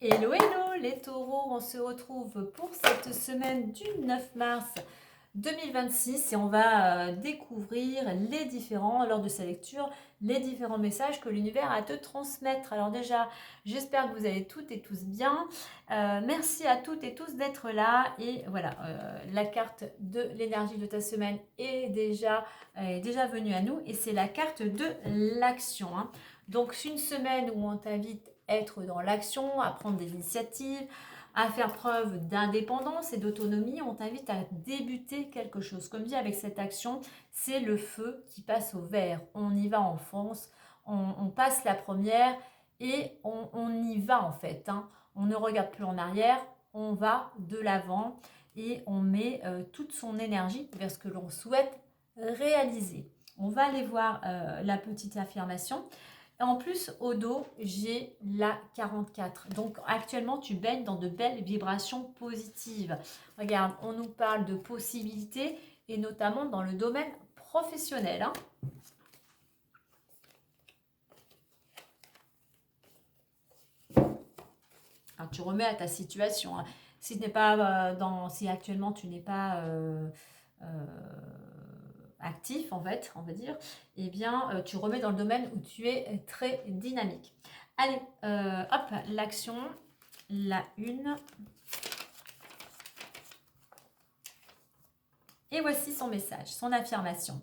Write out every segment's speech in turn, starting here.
Hello, hello les taureaux, on se retrouve pour cette semaine du 9 mars 2026 et on va découvrir lors de sa lecture, les différents messages que l'univers a à te transmettre. Alors déjà, j'espère que vous allez toutes et tous bien. Merci à toutes et tous d'être là. Et voilà, la carte de l'énergie de ta semaine est déjà venue à nous et c'est la carte de l'action, hein. Donc c'est une semaine où on t'invite à être dans l'action, à prendre des initiatives, à faire preuve d'indépendance et d'autonomie. On t'invite à débuter quelque chose. Comme dit avec cette action, c'est le feu qui passe au vert. On y va, on fonce, on passe la première et on y va en fait, hein. On ne regarde plus en arrière, on va de l'avant et on met toute son énergie vers ce que l'on souhaite réaliser. On va aller voir la petite affirmation. En plus, au dos, j'ai la 44. Donc, actuellement, tu baignes dans de belles vibrations positives. Regarde, on nous parle de possibilités et notamment dans le domaine professionnel, hein. Alors, tu remets à ta situation, hein. Si, si actuellement tu n'es pas actif, en fait, on va dire, eh bien, tu remets dans le domaine où tu es très dynamique. Allez, hop, l'action, la une. Et voici son message, son affirmation.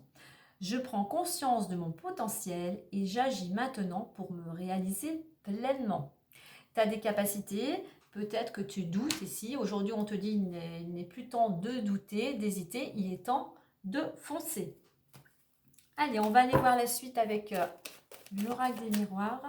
Je prends conscience de mon potentiel et j'agis maintenant pour me réaliser pleinement. Tu as des capacités, peut-être que tu doutes ici. Aujourd'hui, on te dit il n'est plus temps de douter, d'hésiter, il est temps de foncer. Allez, on va aller voir la suite avec l'oracle des miroirs.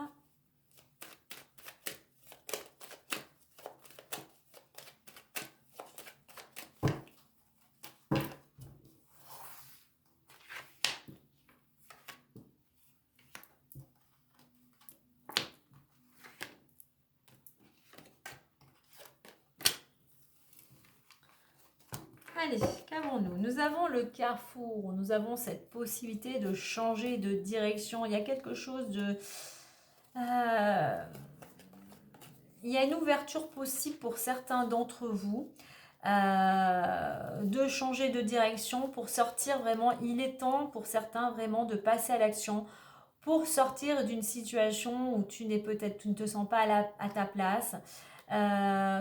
Allez, qu'avons-nous? Nous avons le carrefour, nous avons cette possibilité de changer de direction. Il y a quelque chose de... il y a une ouverture possible pour certains d'entre vous de changer de direction pour sortir vraiment. Il est temps pour certains vraiment de passer à l'action pour sortir d'une situation où tu ne te sens pas à ta place.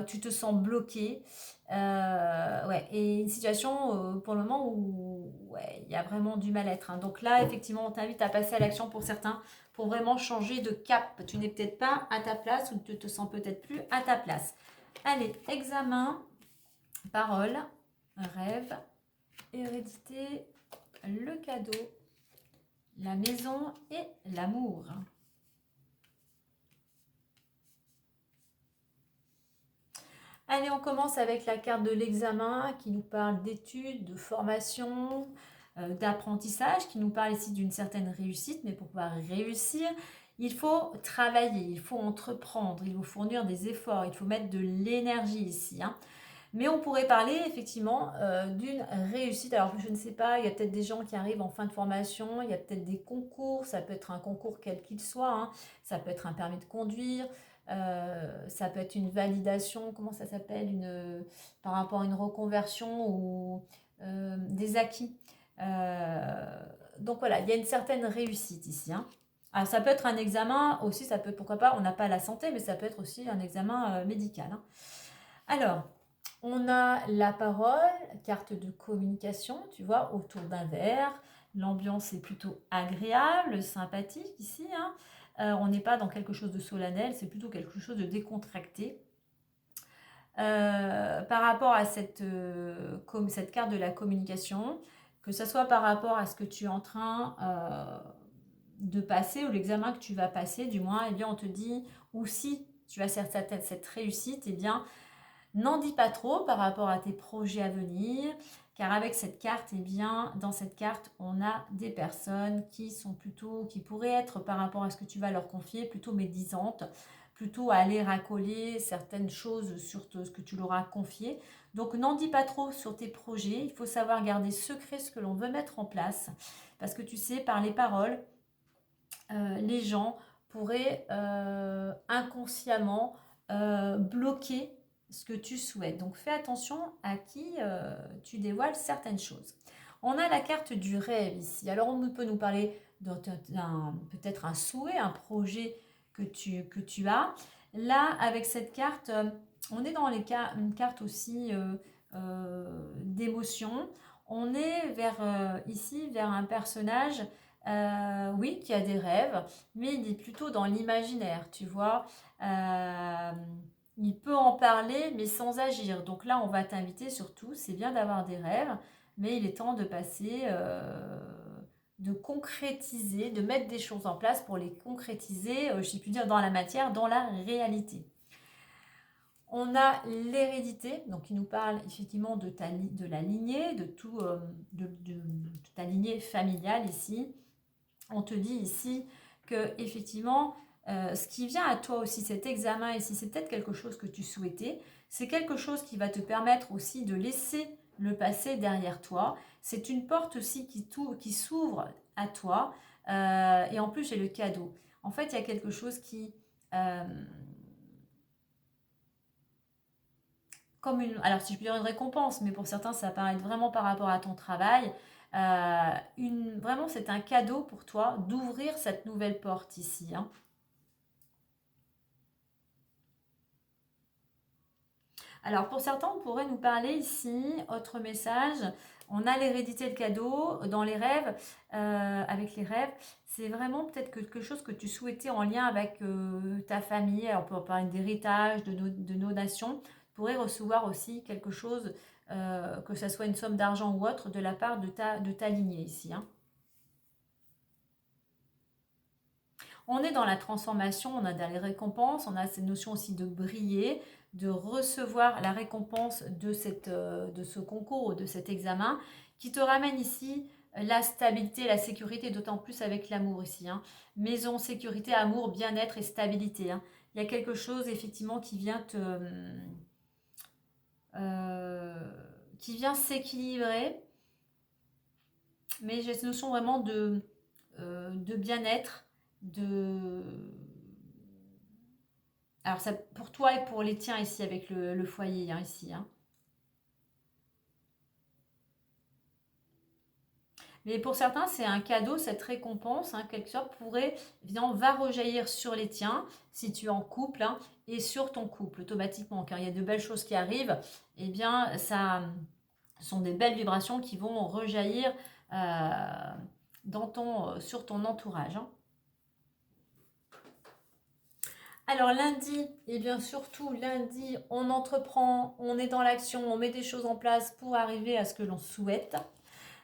Tu te sens bloqué. Ouais, et une situation pour le moment où ouais, il y a vraiment du mal-être, hein. Donc là, effectivement, on t'invite à passer à l'action pour certains, pour vraiment changer de cap. Tu n'es peut-être pas à ta place ou tu te sens peut-être plus à ta place. Allez, examen, parole, rêve, hérédité, le cadeau, la maison et l'amour. Allez, on commence avec la carte de l'examen qui nous parle d'études, de formation, d'apprentissage, qui nous parle ici d'une certaine réussite. Mais pour pouvoir réussir, il faut travailler, il faut entreprendre, il faut fournir des efforts, il faut mettre de l'énergie ici, hein. Mais on pourrait parler effectivement d'une réussite. Alors je ne sais pas, il y a peut-être des gens qui arrivent en fin de formation, il y a peut-être des concours, ça peut être un concours quel qu'il soit, hein. Ça peut être un permis de conduire, ça peut être une validation, comment ça s'appelle, par rapport à une reconversion ou des acquis. Donc voilà, il y a une certaine réussite ici, hein. Alors ça peut être un examen aussi, ça peut, pourquoi pas, on n'a pas la santé, mais ça peut être aussi un examen médical, hein. Alors, on a la parole, carte de communication, tu vois, autour d'un verre. L'ambiance est plutôt agréable, sympathique ici, hein. On n'est pas dans quelque chose de solennel, c'est plutôt quelque chose de décontracté. Par rapport à cette carte de la communication, que ce soit par rapport à ce que tu es en train de passer ou l'examen que tu vas passer, du moins, eh bien, on te dit, ou si tu as cette réussite, eh bien, n'en dis pas trop par rapport à tes projets à venir, car avec cette carte, eh bien, dans cette carte, on a des personnes qui pourraient être par rapport à ce que tu vas leur confier, plutôt médisantes, plutôt à aller racoler certaines choses sur ce que tu leur as confié. Donc n'en dis pas trop sur tes projets, il faut savoir garder secret ce que l'on veut mettre en place, parce que tu sais, par les paroles, les gens pourraient inconsciemment bloquer ce que tu souhaites. Donc fais attention à qui tu dévoiles certaines choses. On a la carte du rêve ici. Alors on peut nous parler peut-être un souhait, un projet que tu as. Là, avec cette carte, on est dans une carte aussi d'émotion. On est ici vers un personnage, oui, qui a des rêves, mais il est plutôt dans l'imaginaire, tu vois. Il peut en parler, mais sans agir. Donc là, on va t'inviter surtout, c'est bien d'avoir des rêves, mais il est temps de passer, de concrétiser, de mettre des choses en place pour les concrétiser, je puis dire, dans la matière, dans la réalité. On a l'hérédité, donc il nous parle effectivement de la lignée, de ta lignée familiale ici. On te dit ici que effectivement, ce qui vient à toi aussi, cet examen ici, c'est peut-être quelque chose que tu souhaitais. C'est quelque chose qui va te permettre aussi de laisser le passé derrière toi. C'est une porte aussi qui s'ouvre à toi. Et en plus, j'ai le cadeau. En fait, il y a quelque chose qui... alors si je peux dire une récompense, mais pour certains ça paraît être vraiment par rapport à ton travail, vraiment c'est un cadeau pour toi d'ouvrir cette nouvelle porte ici, hein. Alors pour certains on pourrait nous parler ici, autre message, on a l'hérédité de cadeau dans les rêves, avec les rêves, c'est vraiment peut-être quelque chose que tu souhaitais en lien avec ta famille, alors on peut parler d'héritage, de nos nations, pourrais recevoir aussi quelque chose, que ce soit une somme d'argent ou autre, de la part de ta lignée ici, hein. On est dans la transformation, on a dans les récompenses, on a cette notion aussi de briller, de recevoir la récompense de ce concours ou de cet examen qui te ramène ici la stabilité, la sécurité, d'autant plus avec l'amour ici, hein. Maison, sécurité, amour, bien-être et stabilité, hein. Il y a quelque chose effectivement qui vient s'équilibrer, mais j'ai cette notion vraiment de bien-être, de... Alors, ça, pour toi et pour les tiens ici, avec le foyer, hein, ici, hein. Mais pour certains, c'est un cadeau, cette récompense, hein, quelque sorte, évidemment, va rejaillir sur les tiens, si tu es en couple, hein, et sur ton couple, automatiquement. Car il y a de belles choses qui arrivent, eh bien, ça sont des belles vibrations qui vont rejaillir sur ton entourage, hein. Alors lundi, et bien surtout lundi, on entreprend, on est dans l'action, on met des choses en place pour arriver à ce que l'on souhaite.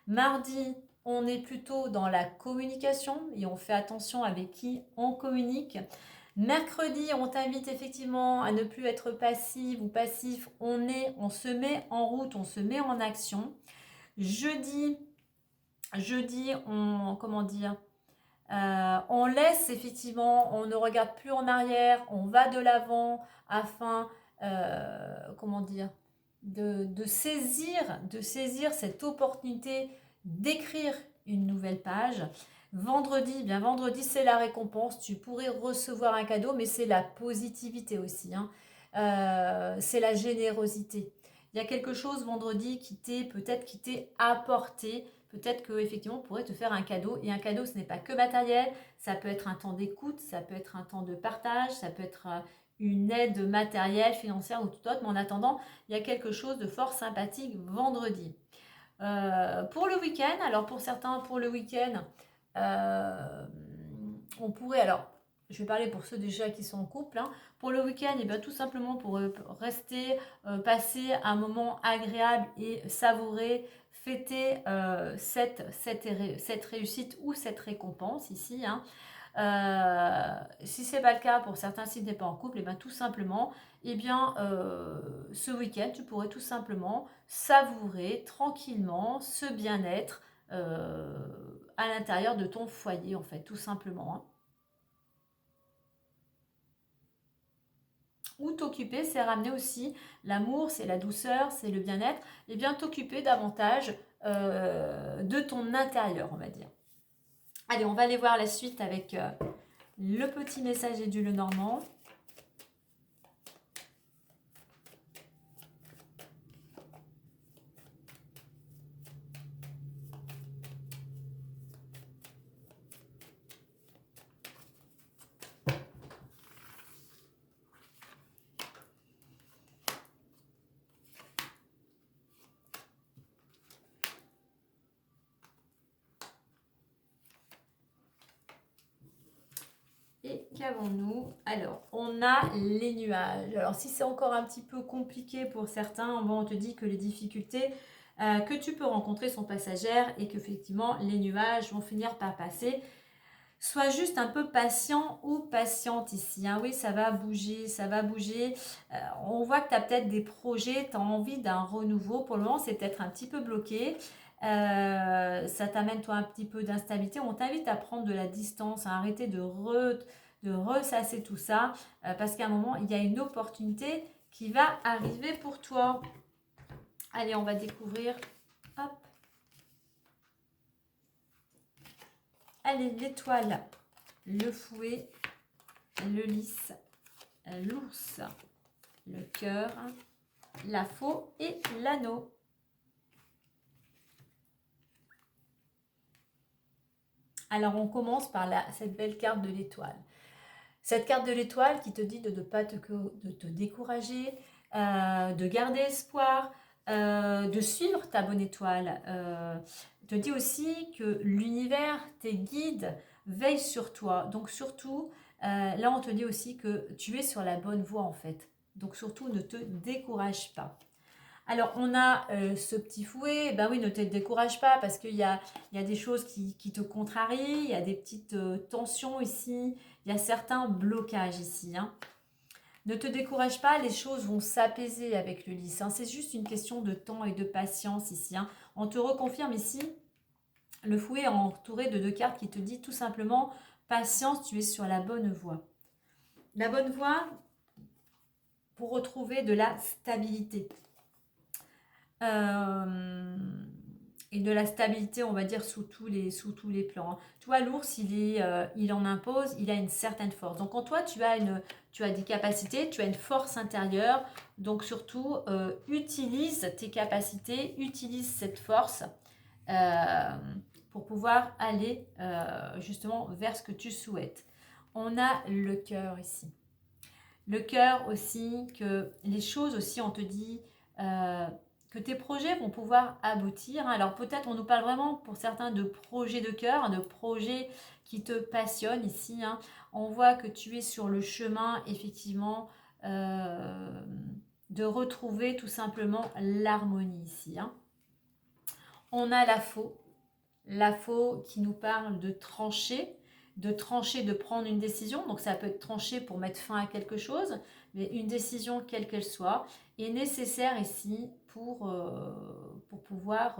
Mardi, on est plutôt dans la communication et on fait attention avec qui on communique. Mercredi, on t'invite effectivement à ne plus être passive ou passif. On se met en route, on se met en action. Jeudi, on laisse effectivement, on ne regarde plus en arrière, on va de l'avant afin, de saisir cette opportunité d'écrire une nouvelle page. Vendredi c'est la récompense, tu pourrais recevoir un cadeau, mais c'est la positivité aussi, hein. C'est la générosité. Il y a quelque chose vendredi qui t'est apporté. Peut-être que effectivement on pourrait te faire un cadeau. Et un cadeau, ce n'est pas que matériel. Ça peut être un temps d'écoute, ça peut être un temps de partage, ça peut être une aide matérielle, financière ou tout autre. Mais en attendant, il y a quelque chose de fort sympathique vendredi. Pour le week-end, alors pour certains, pour le week-end, on pourrait, alors je vais parler pour ceux déjà qui sont en couple, hein. Pour le week-end, et bien tout simplement pour rester, passer un moment agréable et savourer, fêter cette réussite ou cette récompense ici, hein. Si ce n'est pas le cas pour certains, si tu n'es pas en couple, et bien tout simplement, ce week-end, tu pourrais tout simplement savourer tranquillement ce bien-être à l'intérieur de ton foyer, en fait, tout simplement, hein. Ou t'occuper, c'est ramener aussi l'amour, c'est la douceur, c'est le bien-être, et bien t'occuper davantage de ton intérieur, on va dire. Allez, on va aller voir la suite avec le petit message du Lenormand. Qu'avons-nous? Alors, on a les nuages. Alors, si c'est encore un petit peu compliqué pour certains, bon, on te dit que les difficultés que tu peux rencontrer sont passagères et qu'effectivement, les nuages vont finir par passer. Sois juste un peu patient ou patiente ici, hein. Oui, ça va bouger, ça va bouger. On voit que tu as peut-être des projets, tu as envie d'un renouveau. Pour le moment, c'est peut-être un petit peu bloqué. Ça t'amène toi un petit peu d'instabilité. On t'invite à prendre de la distance, à arrêter de ressasser tout ça, parce qu'à un moment, il y a une opportunité qui va arriver pour toi. Allez, on va découvrir. Hop. Allez, l'étoile, le fouet, le lys, l'ours, le cœur, la faux et l'anneau. Alors, on commence par cette belle carte de l'étoile. Cette carte de l'étoile qui te dit de ne pas te décourager, de garder espoir, de suivre ta bonne étoile. Te dit aussi que l'univers, tes guides, veillent sur toi. Donc surtout, là on te dit aussi que tu es sur la bonne voie en fait. Donc surtout, ne te décourage pas. Alors, on a ce petit fouet, ben oui, ne te décourage pas parce qu'il y a des choses qui te contrarient, il y a des petites tensions ici, il y a certains blocages ici, hein. Ne te décourage pas, les choses vont s'apaiser avec le lys, hein. C'est juste une question de temps et de patience ici, hein. On te reconfirme ici, le fouet est entouré de deux cartes qui te dit tout simplement, patience, tu es sur la bonne voie. La bonne voie pour retrouver de la stabilité. Et de la stabilité, on va dire, sous tous les plans, hein. Tu vois, l'ours, il en impose, il a une certaine force. Donc, en toi, tu as des capacités, tu as une force intérieure. Donc, surtout, utilise tes capacités, utilise cette force pour pouvoir aller justement vers ce que tu souhaites. On a le cœur ici. Le cœur aussi, que les choses aussi, on te dit... que tes projets vont pouvoir aboutir. Alors peut-être on nous parle vraiment pour certains de projets de cœur, de projets qui te passionnent ici, hein. On voit que tu es sur le chemin effectivement de retrouver tout simplement l'harmonie ici, hein. On a la faux qui nous parle de trancher, de prendre une décision. Donc ça peut être trancher pour mettre fin à quelque chose, mais une décision quelle qu'elle soit est nécessaire ici pour pouvoir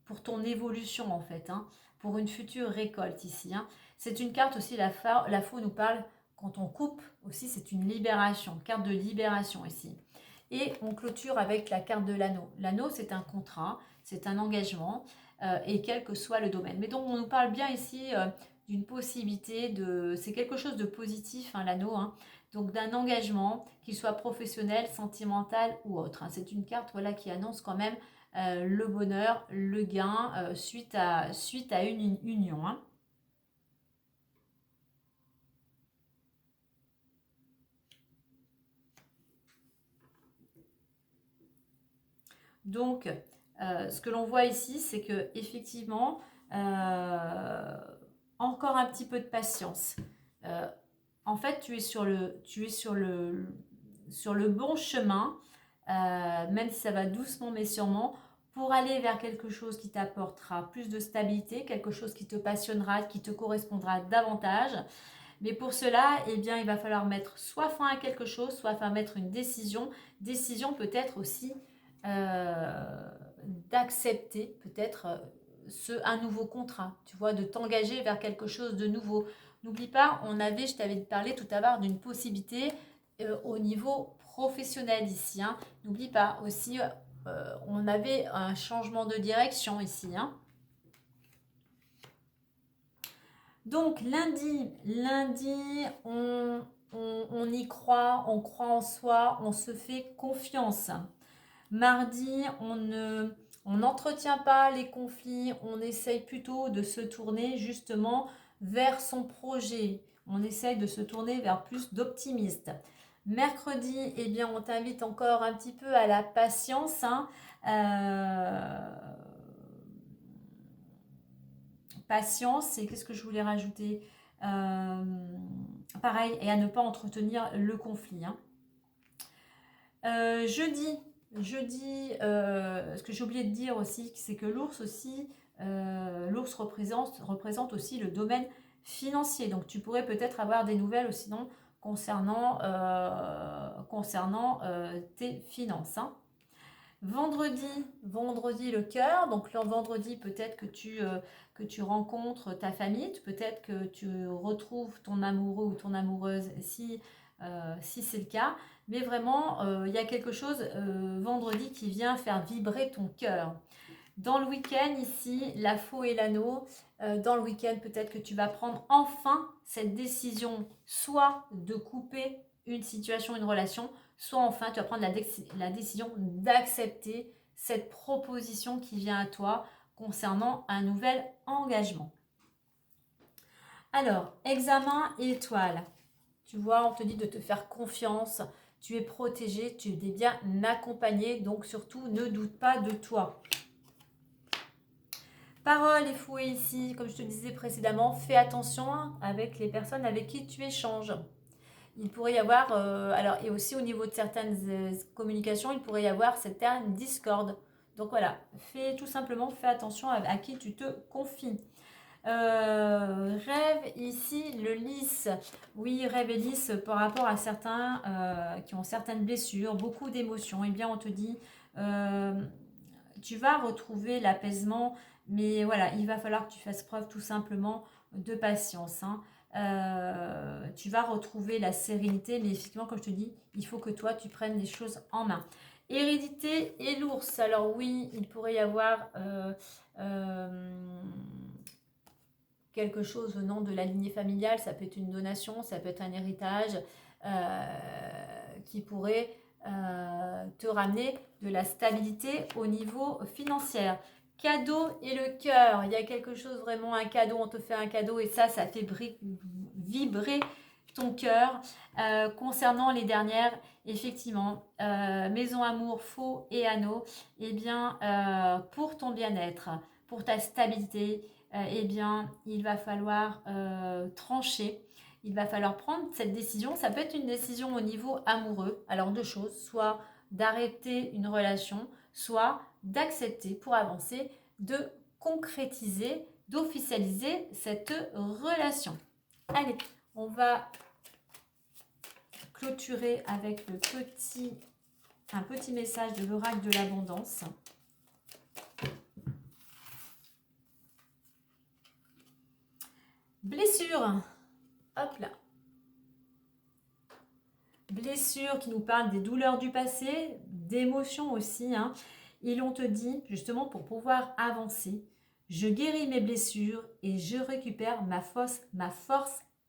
pour ton évolution en fait, hein, pour une future récolte ici, hein. C'est une carte aussi, la faux nous parle quand on coupe aussi, c'est une libération, carte de libération ici. Et on clôture avec la carte de l'anneau. L'anneau, c'est un contrat, c'est un engagement, et quel que soit le domaine. Mais donc, on nous parle bien ici d'une possibilité de... C'est quelque chose de positif, hein, l'anneau, hein. Donc, d'un engagement, qu'il soit professionnel, sentimental ou autre, hein. C'est une carte voilà, qui annonce quand même le bonheur, le gain, suite à une union, hein. Donc, ce que l'on voit ici, c'est que effectivement, encore un petit peu de patience. En fait, tu es sur le bon chemin, même si ça va doucement mais sûrement, pour aller vers quelque chose qui t'apportera plus de stabilité, quelque chose qui te passionnera, qui te correspondra davantage. Mais pour cela, eh bien, il va falloir mettre soit fin à quelque chose, soit mettre une décision. Décision peut-être aussi d'accepter peut-être un nouveau contrat, tu vois, de t'engager vers quelque chose de nouveau. N'oublie pas, je t'avais parlé tout à l'heure d'une possibilité au niveau professionnel ici, hein. N'oublie pas aussi, on avait un changement de direction ici, hein. Donc lundi, on y croit, on croit en soi, on se fait confiance. Mardi, on n'entretient pas les conflits, on essaye plutôt de se tourner justement vers son projet. On essaye de se tourner vers plus d'optimisme. Mercredi, eh bien, on t'invite encore un petit peu à la patience, hein. patience. Et qu'est-ce que je voulais rajouter? Pareil, et à ne pas entretenir le conflit. Hein. Jeudi, ce que j'ai oublié de dire aussi, c'est que l'ours aussi, l'ours représente aussi le domaine financier. Donc tu pourrais peut-être avoir des nouvelles aussi concernant tes finances. Hein. Vendredi le cœur. Donc le vendredi, peut-être que tu rencontres ta famille, peut-être que tu retrouves ton amoureux ou ton amoureuse si c'est le cas. Mais vraiment, il y a quelque chose vendredi qui vient faire vibrer ton cœur. Dans le week-end, ici, la faux et l'anneau. Dans le week-end, peut-être que tu vas prendre enfin cette décision, soit de couper une situation, une relation, soit enfin tu vas prendre la décision d'accepter cette proposition qui vient à toi concernant un nouvel engagement. Alors, examen étoile. Tu vois, on te dit de te faire confiance, tu es protégé, tu es bien accompagné, donc surtout ne doute pas de toi. Parole et fouet ici, comme je te disais précédemment, fais attention avec les personnes avec qui tu échanges. Il pourrait y avoir, alors et aussi au niveau de certaines communications, il pourrait y avoir certaines discordes. Donc voilà, fais attention à qui tu te confies. Rêve ici, le lys. Oui, rêve et lys par rapport à certains qui ont certaines blessures, beaucoup d'émotions. Eh bien, on te dit, tu vas retrouver l'apaisement, mais voilà, il va falloir que tu fasses preuve tout simplement de patience. Hein. Tu vas retrouver la sérénité, mais effectivement, comme je te dis, il faut que toi, tu prennes les choses en main. Hérédité et l'ours. Alors oui, il pourrait y avoir quelque chose venant de la lignée familiale. Ça peut être une donation, ça peut être un héritage qui pourrait te ramener de la stabilité au niveau financier. Cadeau et le cœur, il y a quelque chose vraiment, un cadeau, on te fait un cadeau et ça fait vibrer ton cœur. Concernant les dernières, effectivement, maison amour, faux et anneau, eh bien, pour ton bien-être, pour ta stabilité, eh bien, il va falloir trancher. Il va falloir prendre cette décision. Ça peut être une décision au niveau amoureux. Alors deux choses, soit d'arrêter une relation, soit d'accepter pour avancer, de concrétiser, d'officialiser cette relation. Allez, on va clôturer avec un petit message de l'oracle de l'abondance. Blessure. Hop là. Blessure qui nous parle des douleurs du passé, d'émotions aussi. Hein. Et l'on te dit, justement, pour pouvoir avancer, je guéris mes blessures et je récupère ma force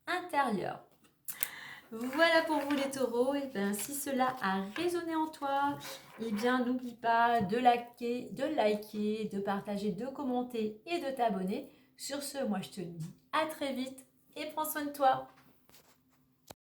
intérieure. Voilà pour vous les taureaux. Et bien, si cela a résonné en toi, eh bien, n'oublie pas de liker, de partager, de commenter et de t'abonner. Sur ce, moi, je te dis à très vite et prends soin de toi.